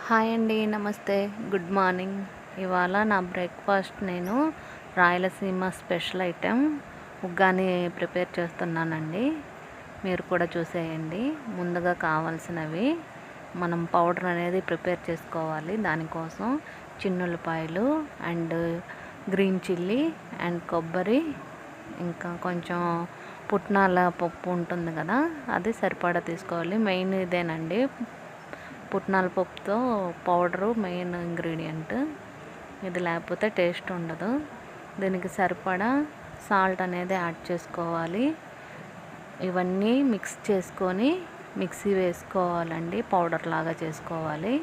Hi అండి, నమస్తే, good morning. ఇవాళ నా బ్రేక్ఫాస్ట్ నేను Rayalaseema special item uggani prepare చేస్తున్నానండి. మీరు కూడా చూసేయండి. ముందుగా కావాల్సినవి మనం పౌడర్ అనేది ప్రిపేర్ చేసుకోవాలి. దానికోసం చిన్నులపాయలు అండ్ గ్రీన్ చిల్లీ అండ్ కొబ్బరి, ఇంకా కొంచెం పుట్నాల పప్పు ఉంటుంది కదా, అది సరిపడా తీసుకోవాలి. మెయిన్ ఇదేనండి, పుట్నాల పప్పుతో పౌడరు మెయిన్ ఇంగ్రీడియంట్. ఇది లేకపోతే టేస్ట్ ఉండదు. దీనికి సరిపడా సాల్ట్ అనేది యాడ్ చేసుకోవాలి. ఇవన్నీ మిక్స్ చేసుకొని మిక్సీ వేసుకోవాలండి, పౌడర్ లాగా చేసుకోవాలి.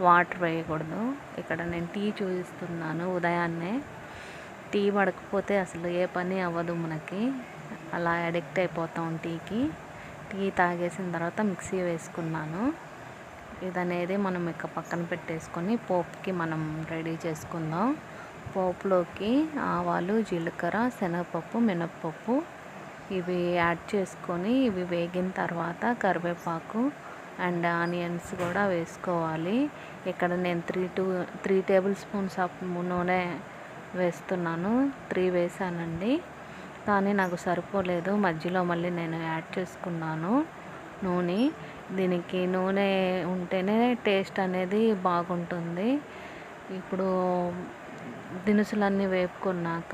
వాటర్ వేయకూడదు. ఇక్కడ నేను టీ చూపిస్తున్నాను. ఉదయాన్నే టీ పడకపోతే అసలు ఏ పని అవ్వదు మనకి. అలా అడిక్ట్ అయిపోతాం టీకి. టీ తాగేసిన తర్వాత మిక్సీ వేసుకున్నాను. ఇదనేది మనం ఇక పక్కన పెట్టేసుకొని పోపుకి మనం రెడీ చేసుకుందాం. పోపులోకి ఆవాలు, జీలకర్ర, శనగపప్పు, మినప్పప్పు ఇవి యాడ్ చేసుకొని ఇవి వేగిన తర్వాత కరివేపాకు అండ్ ఆనియన్స్ కూడా వేసుకోవాలి. ఇక్కడ నేను 3 టేబుల్ స్పూన్స్ ఆఫ్ నూనె వేస్తున్నాను. 3 వేసానండి, కానీ నాకు సరిపోలేదు. మధ్యలో మళ్ళీ నేను యాడ్ చేసుకున్నాను నూనె. దీనికి నూనె ఉంటేనే టేస్ట్ అనేది బాగుంటుంది. ఇప్పుడు దినుసులన్నీ వేపుకున్నాక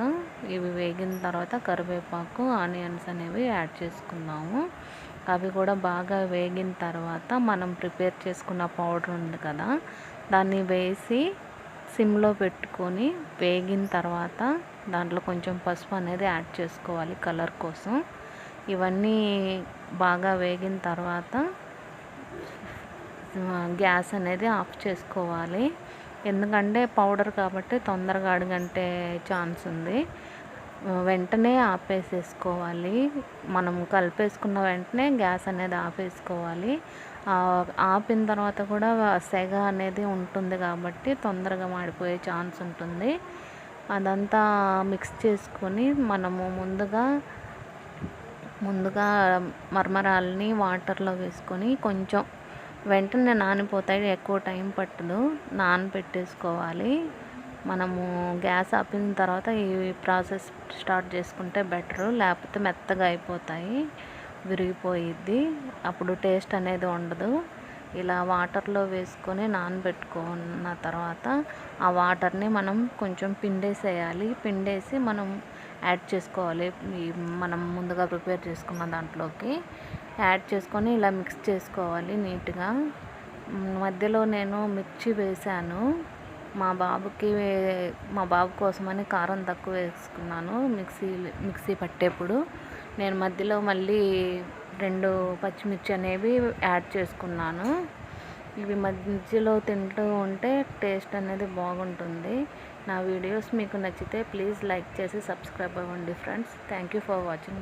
ఇవి వేగిన తర్వాత కరివేపాకు, ఆనియన్స్ అనేవి యాడ్ చేసుకున్నాము. అవి కూడా బాగా వేగిన తర్వాత మనం ప్రిపేర్ చేసుకున్న పౌడర్ ఉంది కదా, దాన్ని వేసి సిమ్లో పెట్టుకొని వేగిన తర్వాత దాంట్లో కొంచెం పసుపు అనేది యాడ్ చేసుకోవాలి కలర్ కోసం. ఇవన్నీ బాగా వేగిన తర్వాత గ్యాస్ అనేది ఆఫ్ చేసుకోవాలి. ఎందుకంటే పౌడర్ కాబట్టి తొందరగా అడుగంటే ఛాన్స్ ఉంది. వెంటనే ఆపేసేసుకోవాలి. మనం కలిపేసుకున్న వెంటనే గ్యాస్ అనేది ఆపేసుకోవాలి. ఆపిన తర్వాత కూడా సెగ అనేది ఉంటుంది కాబట్టి తొందరగా మాడిపోయే ఛాన్స్ ఉంటుంది. అదంతా మిక్స్ చేసుకొని మనము ముందుగా మరమరాలని వాటర్లో వేసుకొని కొంచెం వెంటనే నానిపోతాయి, ఎక్కువ టైం పట్టదు, నానబెట్టేసుకోవాలి. మనము గ్యాస్ ఆపిన తర్వాత ఈ ప్రాసెస్ స్టార్ట్ చేసుకుంటే బెటరు. లేకపోతే మెత్తగా అయిపోతాయి, విరిగిపోయిద్ది, అప్పుడు టేస్ట్ అనేది ఉండదు. ఇలా వాటర్లో వేసుకొని నానబెట్టుకున్న తర్వాత ఆ వాటర్ని మనం కొంచెం పిండేసేయాలి. పిండేసి మనం యాడ్ చేసుకోవాలి. మనం ముందుగా ప్రిపేర్ చేసుకున్న దాంట్లోకి యాడ్ చేసుకొని ఇలా మిక్స్ చేసుకోవాలి నీట్గా. మధ్యలో నేను మిర్చి వేసాను. మా బాబు కోసమని కారం తక్కువ వేసుకున్నాను. మిక్సీ పట్టేప్పుడు నేను మధ్యలో మళ్ళీ 2 పచ్చిమిర్చి అనేవి యాడ్ చేసుకున్నాను. ఇవి మధ్యలో తింటూ ఉంటే టేస్ట్ అనేది బాగుంటుంది. నా వీడియోస్ మీకు నచ్చితే ప్లీజ్ లైక్ చేసి సబ్స్క్రైబ్ అవ్వండి friends. Thank you for watching my